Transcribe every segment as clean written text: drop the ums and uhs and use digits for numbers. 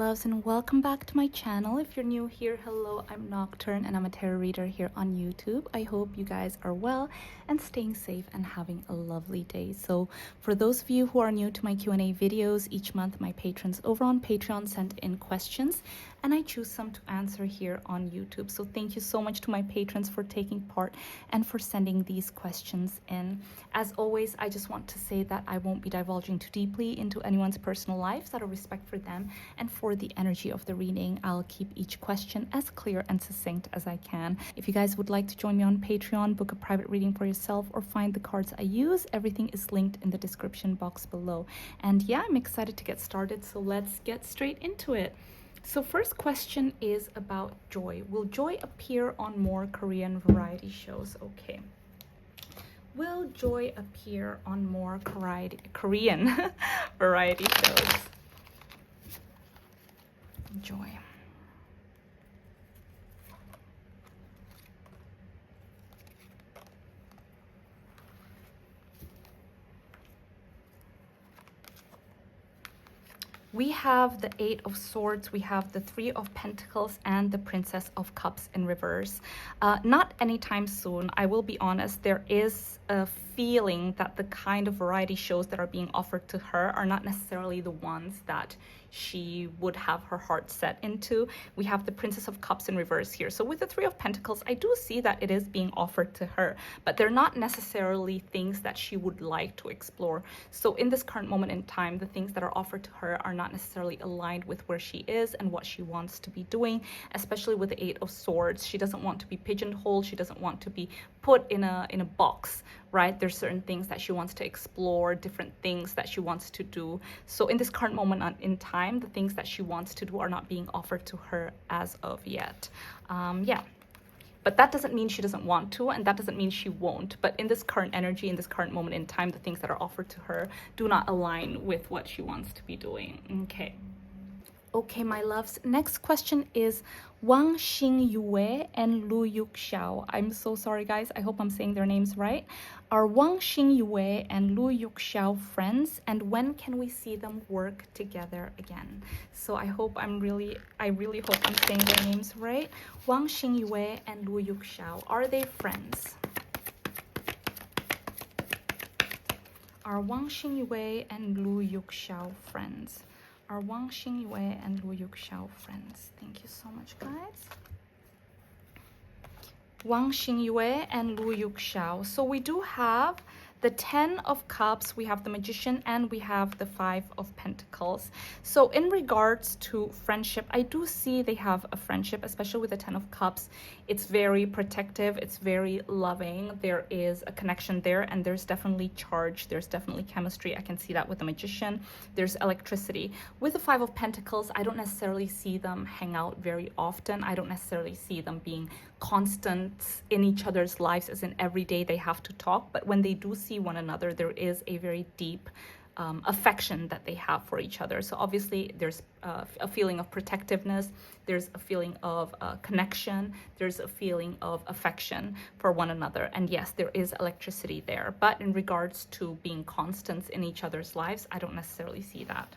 loves, and welcome back to my channel. If you're new here, hello, I'm Nocturne and I'm a tarot reader here on YouTube. I hope you guys are well and staying safe and having a lovely day. So for those of you who are new to my Q&A videos, each month my patrons over on Patreon send in questions and I choose some to answer here on YouTube. So thank you so much to my patrons for taking part and for sending these questions in. As always, I just want to say that I won't be divulging too deeply into anyone's personal lives, out of respect for them and for the energy of the reading. I'll keep each question as clear and succinct as I can. If you guys would like to join me on Patreon, book a private reading for yourself, or find the cards I use, everything is linked in the description box below. And yeah, I'm excited to get started, so let's get straight into it. So first question is about Joy. Will Joy appear on more Korean variety shows? Okay. Will Joy appear on more Korean variety shows? Joy. We have the Eight of Swords, we have the Three of Pentacles, and the Princess of Cups in reverse. Not anytime soon, I will be honest. There is a feeling that the kind of variety shows that are being offered to her are not necessarily the ones that she would have her heart set into. We have the Princess of Cups in reverse here. So with the Three of Pentacles, I do see that it is being offered to her, but they're not necessarily things that she would like to explore. So in this current moment in time, the things that are offered to her are not necessarily aligned with where she is and what she wants to be doing, especially with the Eight of Swords. She doesn't want to be pigeonholed. She doesn't want to be put in a box, right? There's certain things that she wants to explore, different things that she wants to do. So in this current moment in time, the things that she wants to do are not being offered to her as of yet. Yeah. But that doesn't mean she doesn't want to, and that doesn't mean she won't. But in this current energy, in this current moment in time, the things that are offered to her do not align with what she wants to be doing. Okay. Okay, my loves. Next question is Wang Xingyue and Yuxiao. I'm so sorry, guys. I hope I'm saying their names right. Are Wang Xingyue and Yuxiao friends? And when can we see them work together again? So I really hope I'm saying their names right. Wang Xingyue and Yuxiao. Are they friends? Are Wang Xingyue and Yuxiao friends? Are Wang Xingyue and Yuxiao friends? Thank you so much, guys. Wang Xingyue and Yuxiao. So we do have the 10 of Cups, we have the Magician, and we have the 5 of Pentacles. So in regards to friendship, I do see they have a friendship, especially with the 10 of Cups. It's very protective, it's very loving. There is a connection there, and there's definitely charge, there's definitely chemistry. I can see that with the Magician. There's electricity. With the 5 of Pentacles, I don't necessarily see them hang out very often. I don't necessarily see them being constant in each other's lives, as in every day they have to talk. But when they do see one another, there is a very deep affection that they have for each other. So obviously there's a feeling of protectiveness, there's a feeling of connection, there's a feeling of affection for one another. And yes, there is electricity there. But in regards to being constants in each other's lives, I don't necessarily see that.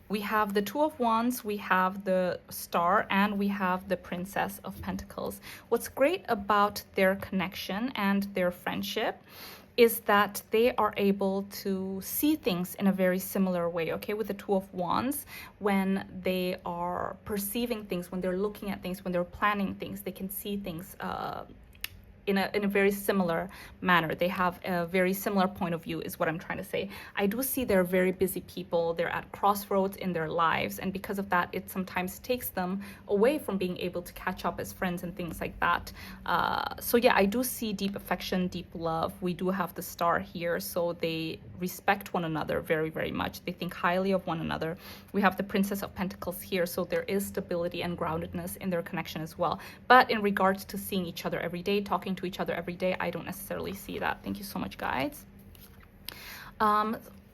We have the Two of Wands, we have the Star, and we have the Princess of Pentacles. What's great about their connection and their friendship is that they are able to see things in a very similar way, okay? With the Two of Wands, when they are perceiving things, when they're looking at things, when they're planning things, they can see things in a very similar manner. They have a very similar point of view, is what I'm trying to say. I do see they're very busy people. They're at crossroads in their lives, and because of that, it sometimes takes them away from being able to catch up as friends and things like that. So yeah, I do see deep affection, deep love. We do have the Star here, so they respect one another very, very much. They think highly of one another. We have the Princess of Pentacles here, so there is stability and groundedness in their connection as well. But in regards to seeing each other every day, talking to each other every day, I don't necessarily see that. Thank you so much, guys.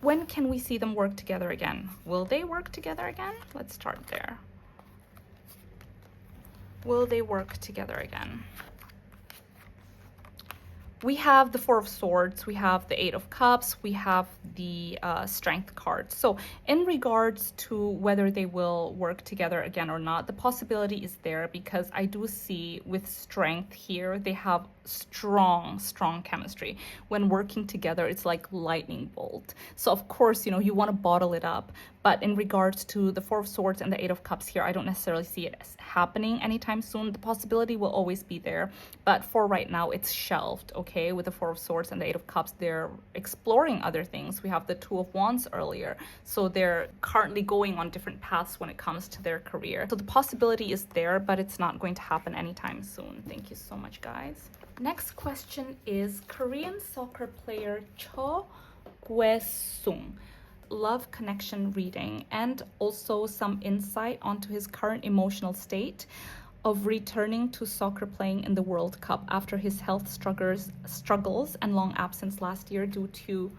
When can we see them work together again? Will they work together again? Let's start there. Will they work together again? we have the Four of Swords, we have the Eight of Cups, we have the Strength card. So in regards to whether they will work together again or not, the possibility is there, because I do see with Strength here, they have strong chemistry. When working together, it's like lightning bolt. So of course, you want to bottle it up. But in regards to the Four of Swords and the Eight of Cups here, I don't necessarily see it as happening anytime soon. The possibility will always be there. But for right now, it's shelved, okay? With the Four of Swords and the Eight of Cups, they're exploring other things. We have the Two of Wands earlier. So they're currently going on different paths when it comes to their career. So the possibility is there, but it's not going to happen anytime soon. Thank you so much, guys. Next question is Korean soccer player Cho Guesung. Love connection reading, and also some insight onto his current emotional state of returning to soccer playing in the World Cup after his health struggles and long absence last year due to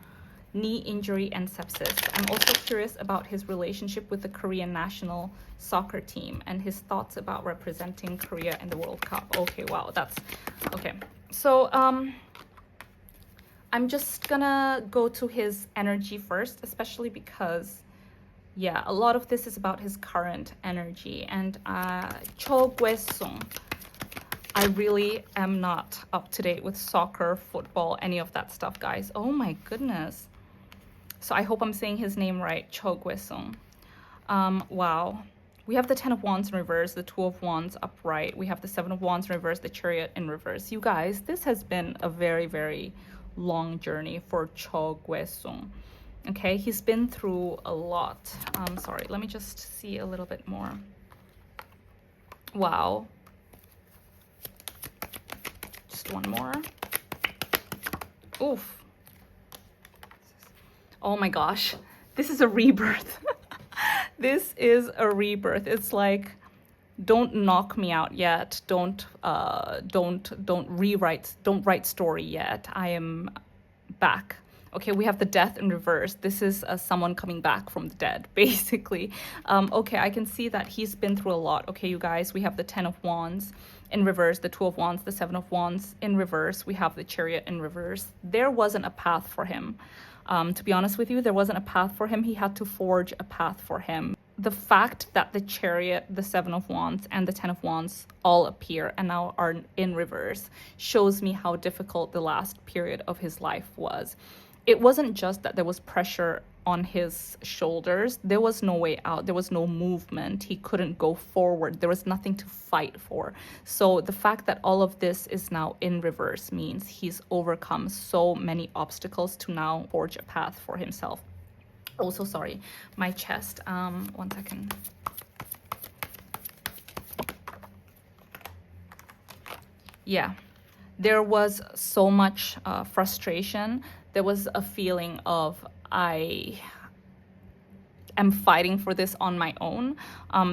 knee injury and sepsis. I'm also curious about his relationship with the Korean national soccer team and his thoughts about representing Korea in the World Cup. Okay, wow, that's okay. So I'm just gonna go to his energy first, especially because, yeah, a lot of this is about his current energy. And Cho Guesung, I really am not up to date with soccer, football, any of that stuff, guys. Oh my goodness. So I hope I'm saying his name right, Cho Guesung. Wow. We have the Ten of Wands in reverse, the Two of Wands upright. We have the Seven of Wands in reverse, the Chariot in reverse. You guys, this has been a very, very long journey for Cho Guesung. Okay, he's been through a lot. Sorry, let me just see a little bit more. Wow. Just one more. Oof. Oh my gosh, this is a rebirth. This is a rebirth. It's like, don't knock me out yet. Don't write story yet. I am back. Okay, we have the Death in reverse. This is someone coming back from the dead, basically. Okay, I can see that he's been through a lot. Okay, you guys, we have the Ten of Wands in reverse, the Two of Wands, the Seven of Wands in reverse. We have the Chariot in reverse. There wasn't a path for him. To be honest with you, there wasn't a path for him. He had to forge a path for him. The fact that the Chariot, the Seven of Wands, and the Ten of Wands all appear and now are in reverse shows me how difficult the last period of his life was. It wasn't just that there was pressure on his shoulders. There was no way out. There was no movement. He couldn't go forward. There was nothing to fight for. So the fact that all of this is now in reverse means he's overcome so many obstacles to now forge a path for himself. Also, sorry, my chest. 1 second. Yeah, there was so much frustration. There was a feeling of, I am fighting for this on my own.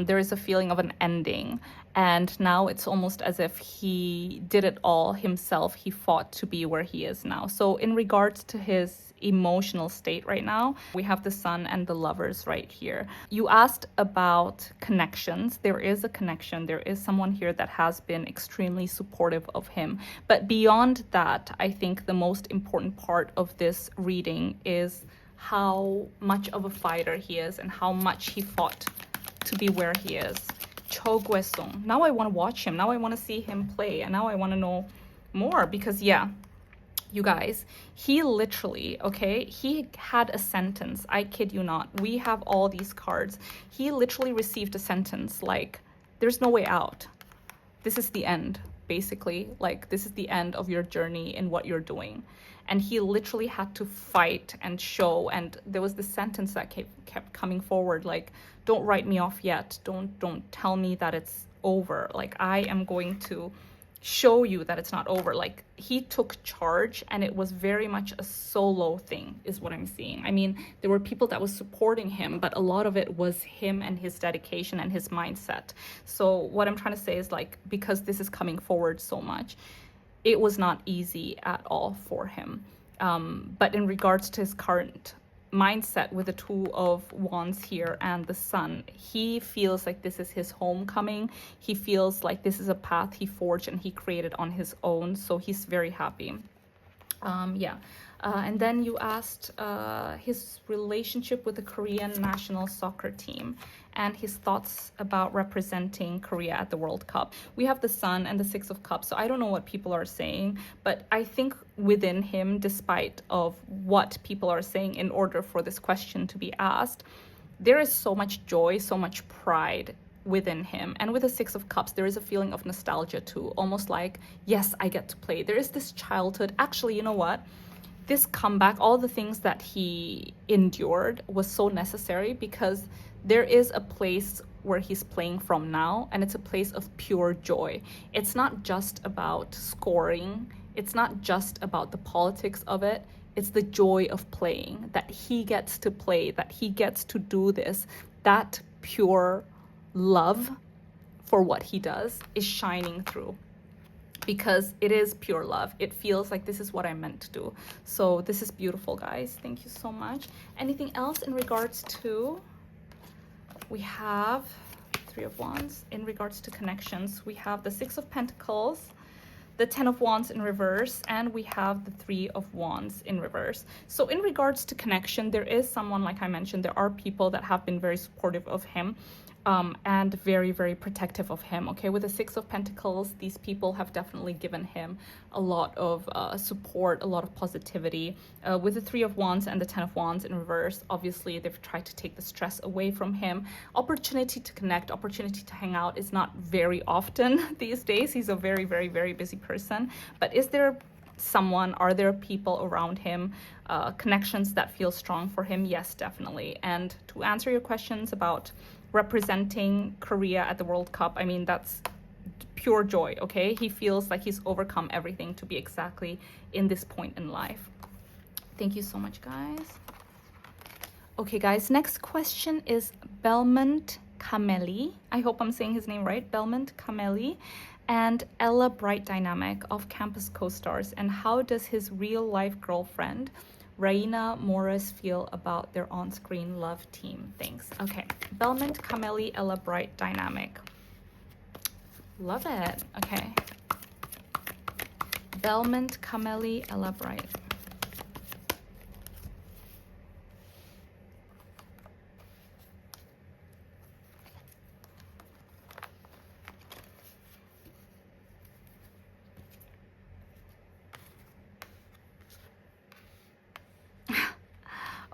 There is a feeling of an ending. And now it's almost as if he did it all himself. He fought to be where he is now. So in regards to his emotional state right now, we have the Sun and the Lovers right here. You asked about connections. There is a connection. There is someone here that has been extremely supportive of him. But beyond that, I think the most important part of this reading is how much of a fighter he is and how much he fought to be where he is. Cho Guesung. Now I want to watch him. Now I want to see him play. And now I want to know more because, yeah, you guys, he literally, okay, he had a sentence. I kid you not. We have all these cards. He literally received a sentence like, there's no way out. This is the end, basically. Like, this is the end of your journey in what you're doing. And he literally had to fight and show. And there was this sentence that kept coming forward, like, don't write me off yet. Don't tell me that it's over. Like, I am going to show you that it's not over. Like, he took charge, and it was very much a solo thing is what I'm seeing. I mean, there were people that was supporting him, but a lot of it was him and his dedication and his mindset. So what I'm trying to say is, like, because this is coming forward so much, it was not easy at all for him. But in regards to his current mindset with the Two of Wands here and the Sun, he feels like this is his homecoming. He feels like this is a path he forged and he created on his own. So he's very happy. Yeah. And then you asked his relationship with the Korean national soccer team and his thoughts about representing Korea at the World Cup. We have the Sun and the Six of Cups, so I don't know what people are saying, but I think within him, despite of what people are saying in order for this question to be asked, there is so much joy, so much pride within him. And with the Six of Cups, there is a feeling of nostalgia too, almost like, yes, I get to play. There is this childhood. Actually, you know what? This comeback, all the things that he endured was so necessary because there is a place where he's playing from now, and it's a place of pure joy. It's not just about scoring. It's not just about the politics of it. It's the joy of playing, that he gets to play, that he gets to do this. That pure love for what he does is shining through, because it is pure love. It feels like this is what I meant to do. So this is beautiful, guys. Thank you so much. Anything else in regards to, we have Three of Wands. In regards to connections, we have the Six of Pentacles, the Ten of Wands in reverse, and we have the Three of Wands in reverse. So in regards to connection, there is someone, like I mentioned, there are people that have been very supportive of him, and very, very protective of him. Okay, with the Six of Pentacles, these people have definitely given him a lot of support, a lot of positivity. With the Three of Wands and the Ten of Wands in reverse, obviously they've tried to take the stress away from him. Opportunity to connect, opportunity to hang out is not very often these days. He's a very, very, very busy person. But is there someone, are there people around him, connections that feel strong for him? Yes, definitely. And to answer your questions about representing Korea at the World Cup, I mean, that's pure joy. Okay, he feels like he's overcome everything to be exactly in this point in life. Thank you so much, guys. Okay, guys, next question is Belmont Cameli. I hope I'm saying his name right. Belmont Cameli and Ella Bright dynamic of campus co-stars, and how does his real life girlfriend Raina Morris feel about their on-screen love team? Thanks. Okay, Belmont Cameli Ella Bright dynamic. Love it. Okay, Belmont Cameli Ella Bright.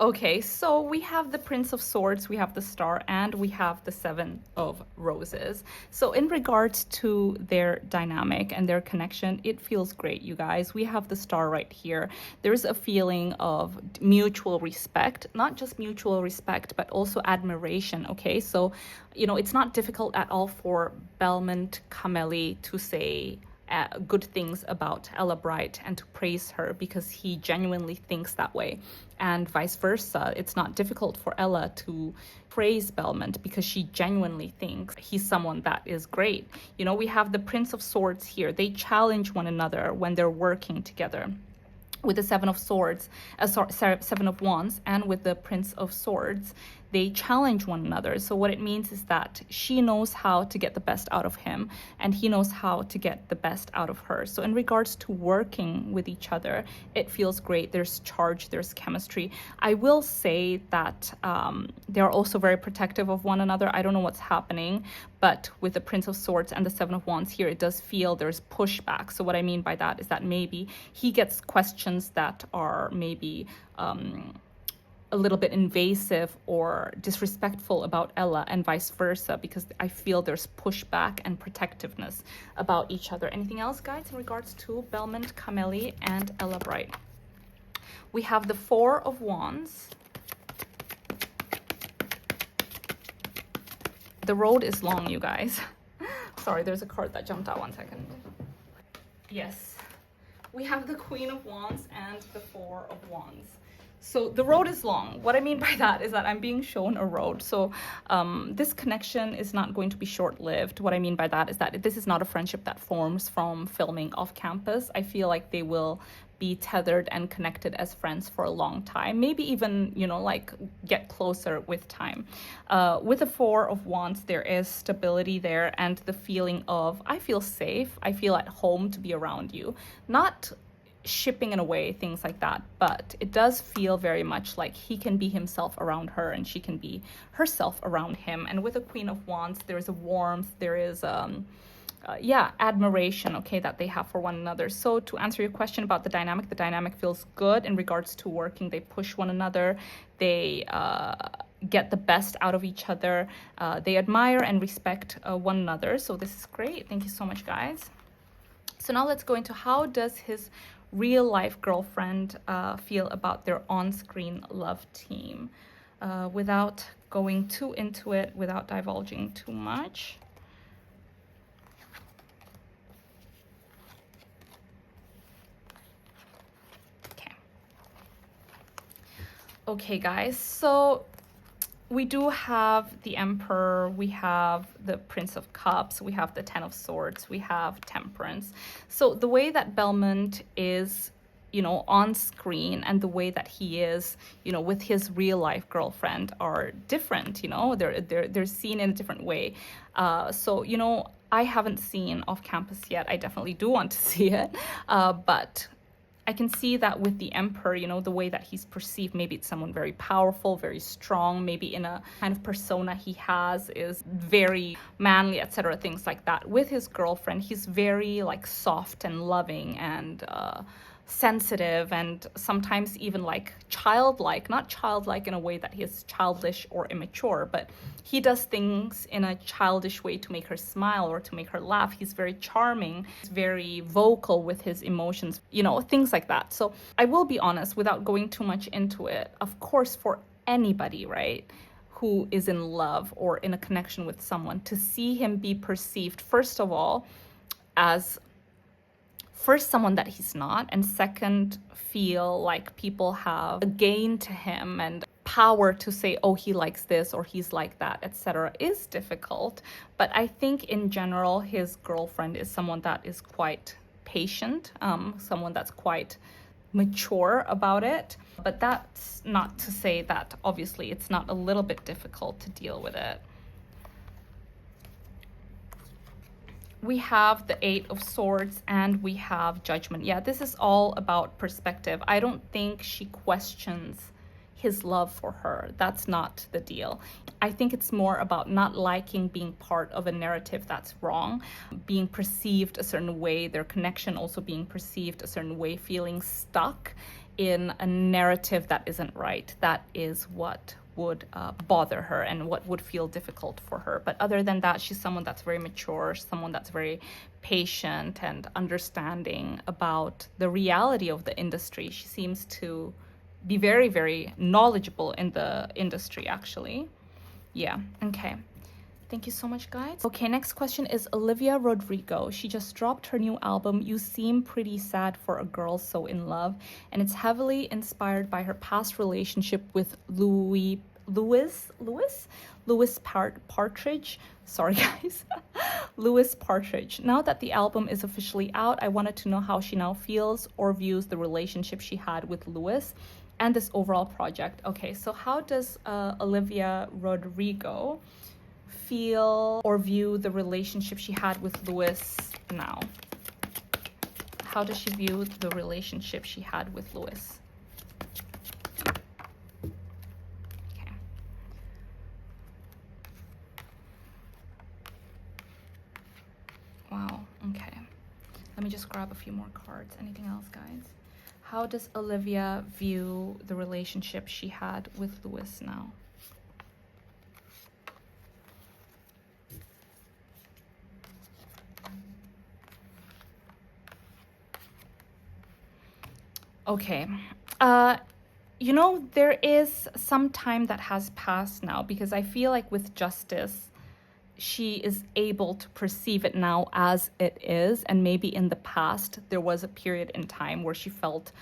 Okay, so we have the Prince of Swords, we have the Star, and we have the Seven of Roses. So in regards to their dynamic and their connection, it feels great, you guys. We have the Star right here. There's a feeling of mutual respect, not just mutual respect, but also admiration, okay? So, you know, it's not difficult at all for Belmont Cameli to say good things about Ella Bright and to praise her, because he genuinely thinks that way, and vice versa. It's not difficult for Ella to praise Belmont because she genuinely thinks he's someone that is great. You know, we have the Prince of Swords here. They challenge one another when they're working together. With the Seven of Swords, Seven of Wands, and with the Prince of Swords, they challenge one another. So what it means is that she knows how to get the best out of him, and he knows how to get the best out of her. So in regards to working with each other, it feels great. There's charge, there's chemistry. I will say that they're also very protective of one another. I don't know what's happening, but with the Prince of Swords and the Seven of Wands here, it does feel there's pushback. So what I mean by that is that maybe he gets questions that are maybe a little bit invasive or disrespectful about Ella, and vice versa, because I feel there's pushback and protectiveness about each other. Anything else, guys, in regards to Belmont Cameli and Ella Bright? We have the Four of Wands. The road is long, you guys. Sorry, there's a card that jumped out. 1 second. Yes. We have the Queen of Wands and the Four of Wands. So the road is long. What I mean by that is that I'm being shown a road. So this connection is not going to be short-lived. What I mean by that is that this is not a friendship that forms from filming off campus. I feel like they will be tethered and connected as friends for a long time, maybe even, you know, like get closer with time. With the Four of Wands, there is stability there and the feeling of, I feel safe, I feel at home to be around you. Not shipping in a way, things like that, but it does feel very much like he can be himself around her and she can be herself around him. And with the Queen of Wands, there is a warmth, there is admiration, okay, that they have for one another. So to answer your question about the dynamic feels good in regards to working. They push one another, they get the best out of each other, they admire and respect one another. So this is great. Thank you so much, guys. So now let's go into how does his real life girlfriend feel about their on-screen love team, without going too into it, without divulging too much. Okay, guys, so we do have the Emperor, we have the Prince of Cups, we have the Ten of Swords, we have Temperance. So the way that Belmont is, you know, on screen and the way that he is, you know, with his real life girlfriend are different, you know, they're seen in a different way. So, you know, I haven't seen Off Campus yet. I definitely do want to see it, but I can see that with the Emperor, you know, the way that he's perceived, maybe it's someone very powerful, very strong, maybe in a kind of persona he has is very manly, etc., things like that. With his girlfriend, he's very like soft and loving and sensitive, and sometimes even like childlike, not childlike in a way that he is childish or immature, but he does things in a childish way to make her smile or to make her laugh. He's very charming, he's very vocal with his emotions, you know, things like that. So I will be honest, without going too much into it, of course, for anybody, right, who is in love or in a connection with someone, to see him be perceived, first of all, as someone that he's not, and second, feel like people have a gain to him and power to say, oh, he likes this or he's like that, etc., is difficult. But I think in general, his girlfriend is someone that is quite patient, someone that's quite mature about it. But that's not to say that obviously it's not a little bit difficult to deal with it. We have the Eight of Swords and we have Judgment. Yeah, this is all about perspective. I don't think she questions his love for her. That's not the deal. I think it's more about not liking being part of a narrative that's wrong, being perceived a certain way, their connection also being perceived a certain way, feeling stuck in a narrative that isn't right. That is what would bother her and what would feel difficult for her. But other than that, she's someone that's very mature, someone that's very patient and understanding about the reality of the industry. She seems to be very, very knowledgeable in the industry, actually. Yeah, okay. Thank you so much, guys. Okay, next question is Olivia Rodrigo. She just dropped her new album, You Seem Pretty Sad for a Girl So in Love, and it's heavily inspired by her past relationship with Louis Partridge. Sorry, guys. Louis Partridge. Now that the album is officially out, I wanted to know how she now feels or views the relationship she had with Louis and this overall project. Okay, so how does Olivia Rodrigo feel or view the relationship she had with Louis now? How does she view the relationship she had with Louis? Okay. Wow, okay. Let me just grab a few more cards. Anything else, guys? How does Olivia view the relationship she had with Louis now? Okay, you know, there is some time that has passed now, because I feel like with Justice, she is able to perceive it now as it is, and maybe in the past there was a period in time where she felt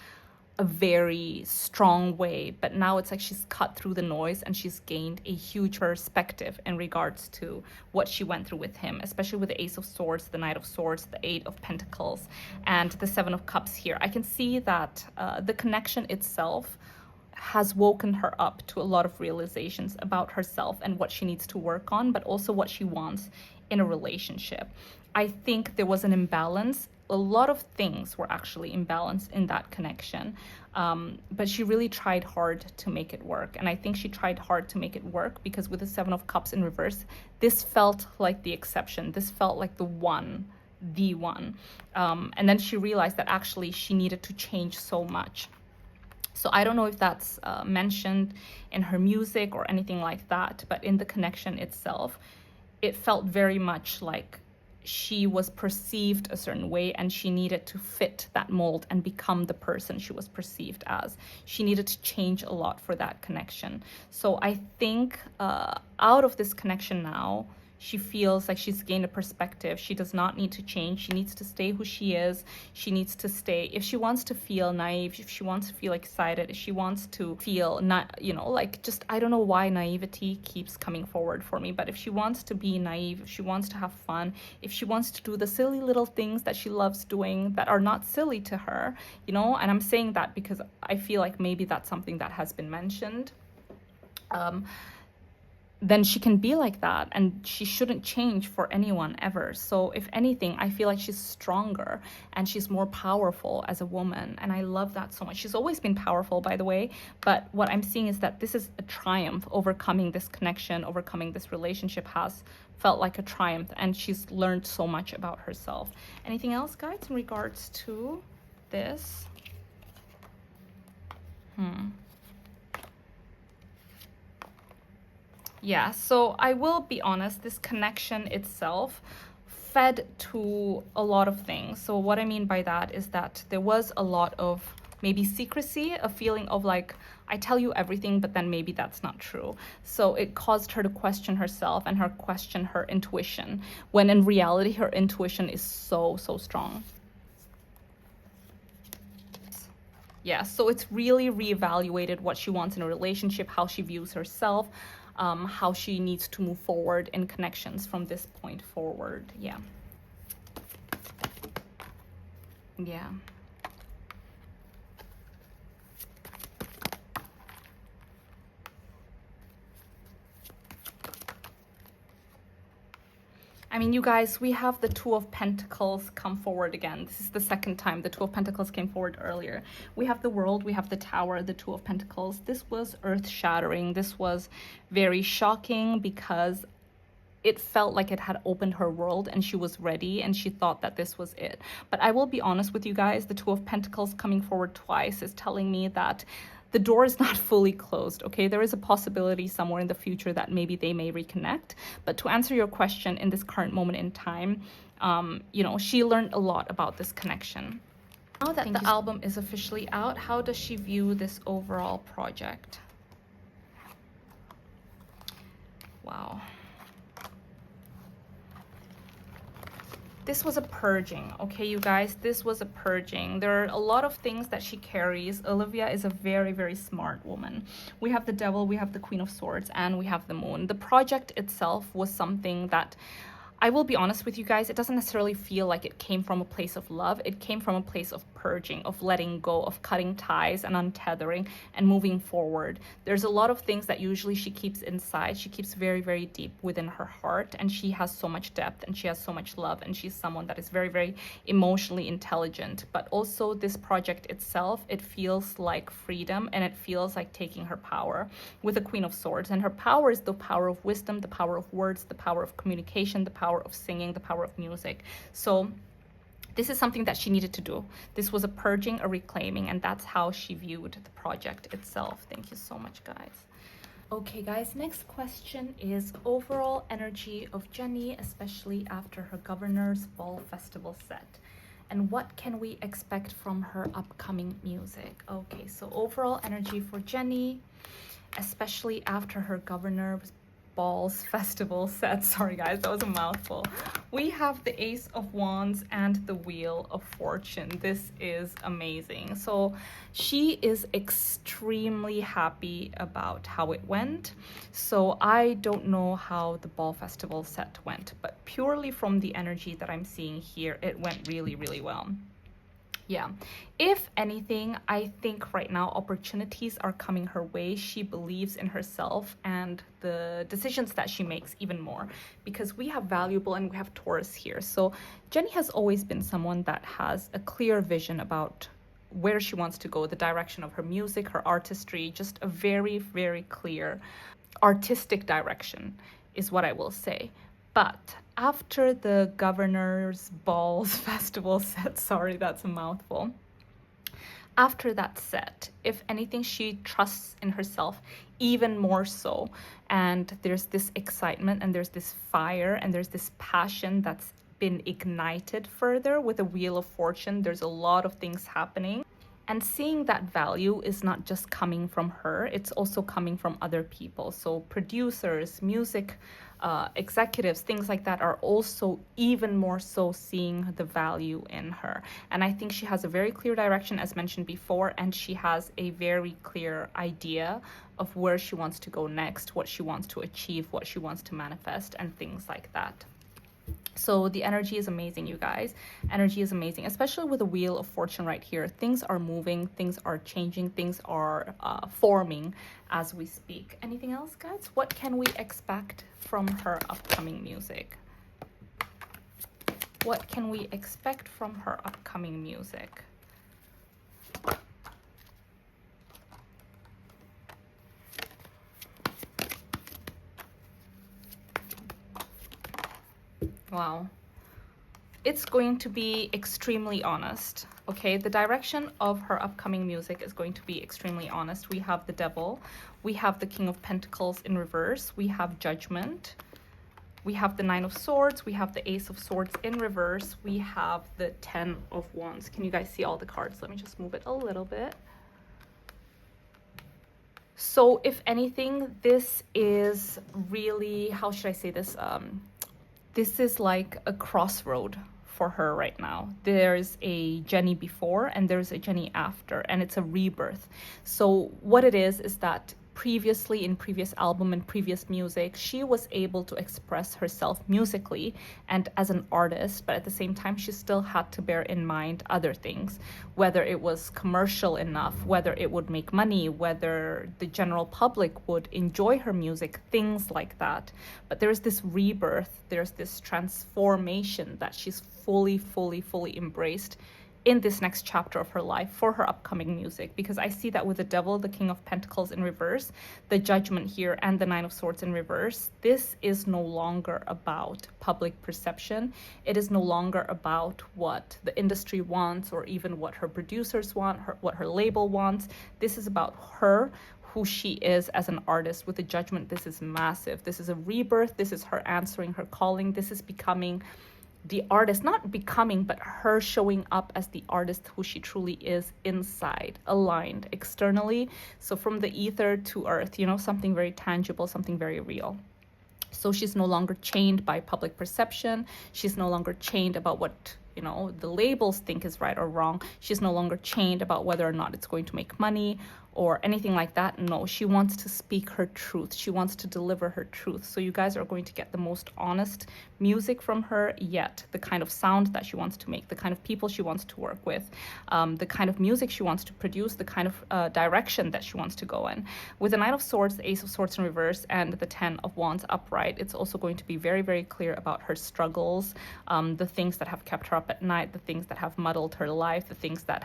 a very strong way, but now it's like she's cut through the noise and she's gained a huge perspective in regards to what she went through with him, especially with the Ace of Swords, the Knight of Swords, the Eight of Pentacles, and the Seven of Cups here. I can see that the connection itself has woken her up to a lot of realizations about herself and what she needs to work on, but also what she wants in a relationship. I think there was an imbalance a lot of things were actually imbalanced in that connection. But she really tried hard to make it work. And I think she tried hard to make it work because with the Seven of Cups in reverse, this felt like the exception. This felt like the one. And then she realized that actually she needed to change so much. So I don't know if that's mentioned in her music or anything like that, but in the connection itself, it felt very much like she was perceived a certain way and she needed to fit that mold and become the person she was perceived as. She needed to change a lot for that connection. So I think out of this connection now, she feels like she's gained a perspective. She does not need to change. She needs to stay who she is. She needs to stay. If she wants to feel naive, if she wants to feel excited, if she wants to feel not, you know, like just, I don't know why naivety keeps coming forward for me, but if she wants to be naive, if she wants to have fun, if she wants to do the silly little things that she loves doing that are not silly to her, you know, and I'm saying that because I feel like maybe that's something that has been mentioned. Then she can be like that and she shouldn't change for anyone ever. So if anything, I feel like she's stronger and she's more powerful as a woman, and I love that so much. She's always been powerful, by the way, but what I'm seeing is that this is a triumph. Overcoming this connection, overcoming this relationship has felt like a triumph, and she's learned so much about herself. Anything else, guys, in regards to this? Yeah, so I will be honest, this connection itself fed to a lot of things. So what I mean by that is that there was a lot of maybe secrecy, a feeling of like, I tell you everything, but then maybe that's not true. So it caused her to question herself and her question her intuition, when in reality, her intuition is so strong. Yeah, so it's really reevaluated what she wants in a relationship, how she views herself, how she needs to move forward in connections from this point forward. Yeah. I mean, you guys, we have the Two of Pentacles come forward again. This is the second time the Two of Pentacles came forward earlier. We have the World, we have the Tower, the Two of Pentacles. This was earth-shattering. This was very shocking because it felt like it had opened her world and she was ready and she thought that this was it. But I will be honest with you guys, the Two of Pentacles coming forward twice is telling me that the door is not fully closed, okay? There is a possibility somewhere in the future that maybe they may reconnect. But to answer your question, in this current moment in time, you know, she learned a lot about this connection. Now that the album is officially out, how does she view this overall project? Wow. This was a purging, okay, you guys? This was a purging. There are a lot of things that she carries. Olivia is a very smart woman. We have the Devil, we have the Queen of Swords, and we have the Moon. The project itself was something that, I will be honest with you guys, it doesn't necessarily feel like it came from a place of love. It came from a place of purging, of letting go, of cutting ties and untethering and moving forward. There's a lot of things that usually she keeps inside. She keeps very deep within her heart, and she has so much depth and she has so much love, and she's someone that is very emotionally intelligent. But also this project itself, it feels like freedom and it feels like taking her power with the Queen of Swords. And her power is the power of wisdom, the power of words, the power of communication, the power of singing, the power of music. So this is something that she needed to do. This was a purging, a reclaiming, and that's how she viewed the project itself. Thank you so much, guys. Okay, guys, next question is overall energy of Jennie, especially after her Governor's Ball Festival set. And what can we expect from her upcoming music? Okay, so overall energy for Jennie, especially after her Governor's Balls Festival set. Sorry guys, that was a mouthful. We have the Ace of Wands and the Wheel of Fortune. This is amazing. So she is extremely happy about how it went. So I don't know how the Ball Festival set went, but purely from the energy that I'm seeing here, it went really well. Yeah. If anything, I think right now opportunities are coming her way. She believes in herself and the decisions that she makes even more, because we have valuable and we have Taurus here. So Jennie has always been someone that has a clear vision about where she wants to go, the direction of her music, her artistry, just a very, very clear artistic direction is what I will say. But after the Governor's Balls Festival set, sorry, that's a mouthful. After that set, if anything, she trusts in herself even more so. And there's this excitement and there's this fire and there's this passion that's been ignited further with the Wheel of Fortune. There's a lot of things happening. And seeing that value is not just coming from her, it's also coming from other people. So producers, music executives, things like that are also even more so seeing the value in her. And I think she has a very clear direction, as mentioned before, and she has a very clear idea of where she wants to go next, what she wants to achieve, what she wants to manifest, and things like that. So the energy is amazing, you guys. Energy is amazing, especially with the Wheel of Fortune right here. Things are moving, things are changing, things are forming as we speak. Anything else, guys? What can we expect from her upcoming music? What can we expect from her upcoming music? Wow. It's going to be extremely honest, okay? The direction of her upcoming music is going to be extremely honest. We have the Devil, we have the King of Pentacles in reverse, we have Judgment, we have the Nine of Swords, we have the Ace of Swords in reverse, we have the Ten of Wands. Can you guys see all the cards? Let me just move it a little bit. So if anything, this is really, how should I say this? This is like a crossroad for her right now. There's a Jennie before and there's a Jennie after, and it's a rebirth. So what it is that previously in previous album and previous music, she was able to express herself musically and as an artist, but at the same time, she still had to bear in mind other things, whether it was commercial enough, whether it would make money, whether the general public would enjoy her music, things like that. But there's this rebirth, there's this transformation that she's fully embraced in this next chapter of her life for her upcoming music, because I see that with the Devil, the King of Pentacles in reverse, the Judgment here, and the Nine of Swords in reverse, this is no longer about public perception. It is no longer about what the industry wants or even what her producers want, what her label wants. This is about her, who she is as an artist. With the Judgment, this is massive. This is a rebirth. This is her answering her calling. This is becoming the artist, not becoming, but her showing up as the artist who she truly is inside, aligned externally. So from the ether to earth, you know, something very tangible, something very real. So she's no longer chained by public perception. She's no longer chained about what, you know, the labels think is right or wrong. She's no longer chained about whether or not it's going to make money or anything like that. No, she wants to speak her truth. She wants to deliver her truth. So you guys are going to get the most honest music from her yet. The kind of sound that she wants to make, the kind of people she wants to work with, the kind of music she wants to produce, the kind of direction that she wants to go in. With the Knight of Swords, the Ace of Swords in reverse, and the Ten of Wands upright, it's also going to be very clear about her struggles, the things that have kept her up at night, the things that have muddled her life, the things that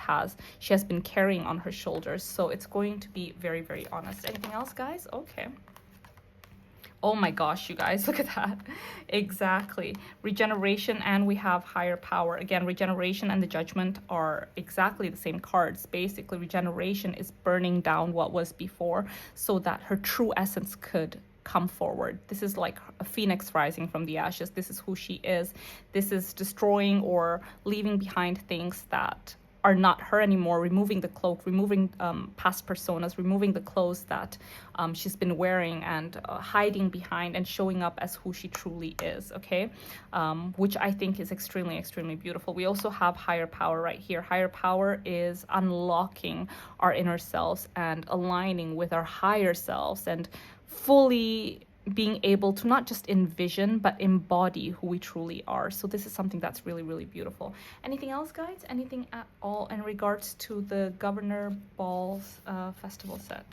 she has been carrying on her shoulders. So it's going to be very honest. Anything else, guys? Okay. Oh my gosh, you guys, look at that. Exactly. Regeneration, and we have higher power. Again, regeneration and the Judgment are exactly the same cards. Basically, regeneration is burning down what was before so that her true essence could come forward. This is like a phoenix rising from the ashes. This is who she is. This is destroying or leaving behind things that are not her anymore, removing the cloak, removing past personas, removing the clothes that she's been wearing and hiding behind, and showing up as who she truly is, okay? Which I think is extremely beautiful. We also have higher power right here. Higher power is unlocking our inner selves and aligning with our higher selves and fully being able to not just envision but embody who we truly are. So this is something that's really, really beautiful. Anything else, guys? Anything at all in regards to the Governor Ball's festival set?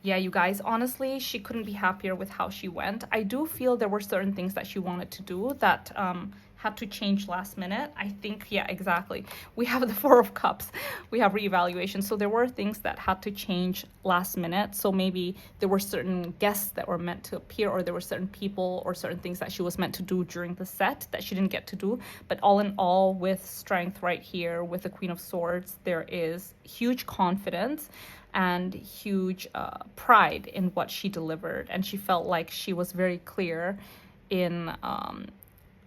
Yeah, you guys, honestly, she couldn't be happier with how she went. I do feel there were certain things that she wanted to do that had to change last minute. I think, yeah, exactly. We have the Four of Cups. We have reevaluation. So there were things that had to change last minute. So maybe there were certain guests that were meant to appear, or there were certain people or certain things that she was meant to do during the set that she didn't get to do. But all in all, with strength right here, with the Queen of Swords, there is huge confidence and huge pride in what she delivered. And she felt like she was very clear in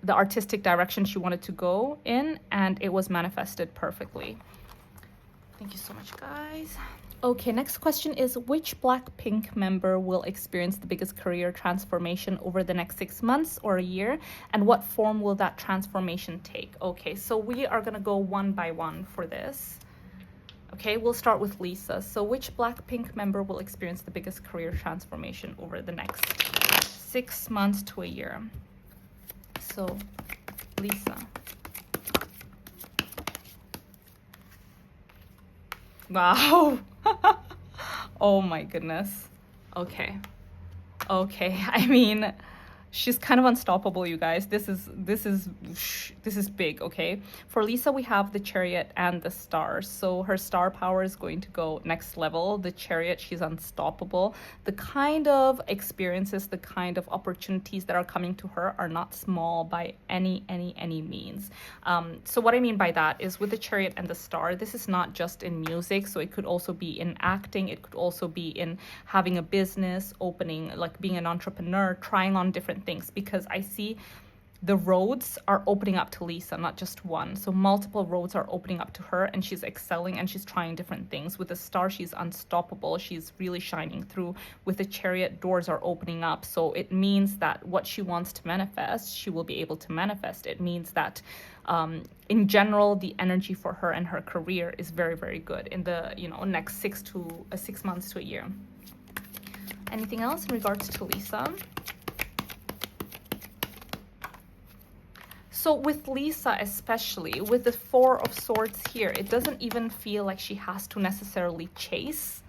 the artistic direction she wanted to go in, and it was manifested perfectly. Thank you so much, guys. Okay, next question is, which Blackpink member will experience the biggest career transformation over the next 6 months or a year, and what form will that transformation take? Okay, so we are gonna go one by one for this. Okay, we'll start with Lisa. So which Blackpink member will experience the biggest career transformation over the next 6 months to a year? So, Lisa. Wow. Oh my goodness. Okay. Okay. I mean, she's kind of unstoppable, you guys. This is big, okay? For Lisa, we have the Chariot and the Star. So her star power is going to go next level. The Chariot, she's unstoppable. The kind of experiences, the kind of opportunities that are coming to her are not small by any means. So what I mean by that is, with the Chariot and the Star, this is not just in music. So it could also be in acting. It could also be in having a business, opening, like being an entrepreneur, trying on different things, because I see the roads are opening up to Lisa, not just one. So multiple roads are opening up to her, and she's excelling and she's trying different things. With the Star, she's unstoppable. She's really shining through. With the Chariot, doors are opening up. So it means that what she wants to manifest, she will be able to manifest. It means that in general, the energy for her and her career is very, very good in the next 6 months to a year. Anything else in regards to Lisa? So with Lisa, especially with the Four of Swords here, it doesn't even feel like she has to necessarily chase.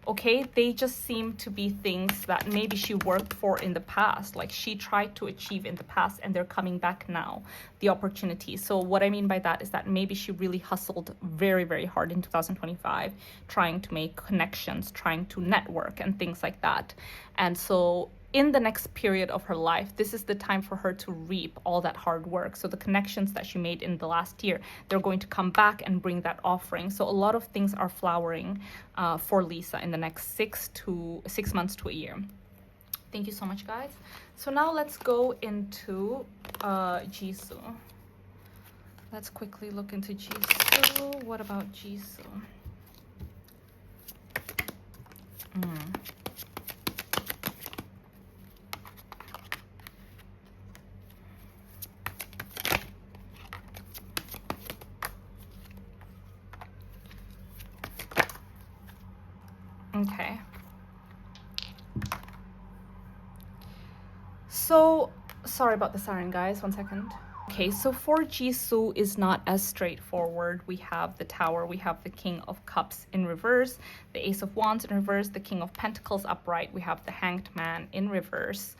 Okay, they just seem to be things that maybe she worked for in the past, like she tried to achieve in the past, and they're coming back now, the opportunities. So what I mean by that is that maybe she really hustled very, very hard in 2025, trying to make connections, trying to network and things like that. And so in the next period of her life, this is the time for her to reap all that hard work. So the connections that she made in the last year, they're going to come back and bring that offering. So a lot of things are flowering for Lisa in the next 6 months to a year. Thank you so much, guys. So now let's go into Jisoo. Let's quickly look into Jisoo. What about Jisoo? Okay. So, sorry about the siren, guys. 1 second. Okay, so for Jisoo is not as straightforward. We have the Tower, we have the King of Cups in reverse, the Ace of Wands in reverse, the King of Pentacles upright, we have the Hanged Man in reverse.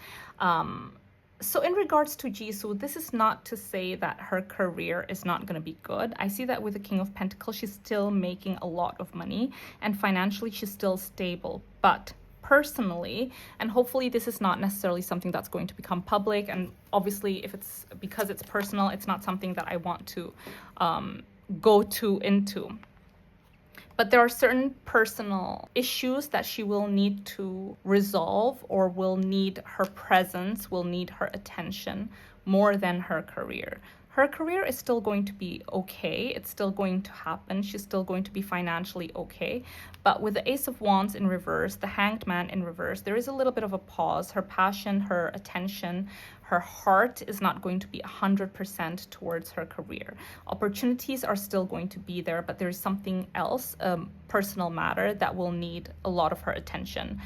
So in regards to Jisoo, this is not to say that her career is not going to be good. I see that with the King of Pentacles, she's still making a lot of money, and financially she's still stable. But personally, and hopefully this is not necessarily something that's going to become public, and obviously if it's because it's personal, it's not something that I want to go into. But there are certain personal issues that she will need to resolve, or will need her presence, will need her attention more than her career. Her career is still going to be okay. It's still going to happen. She's still going to be financially okay. But with the Ace of Wands in reverse, the Hanged Man in reverse, there is a little bit of a pause. Her passion, her attention, her heart is not going to be 100% towards her career. Opportunities are still going to be there, but there's something else, personal matter, that will need a lot of her attention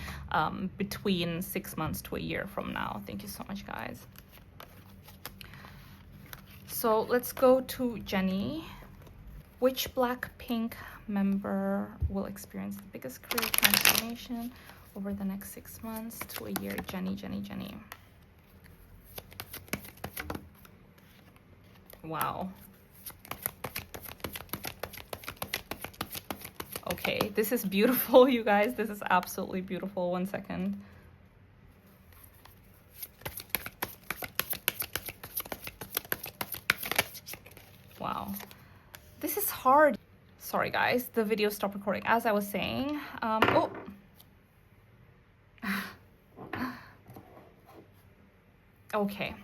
between 6 months to a year from now. Thank you so much, guys. So let's go to Jennie. Which Blackpink member will experience the biggest career transformation over the next 6 months to a year? Jennie, Jennie, Jennie. Wow. Okay, this is beautiful, you guys. This is absolutely beautiful. 1 second. Wow. This is hard. Sorry, guys. The video stopped recording. As I was saying, oh. Okay.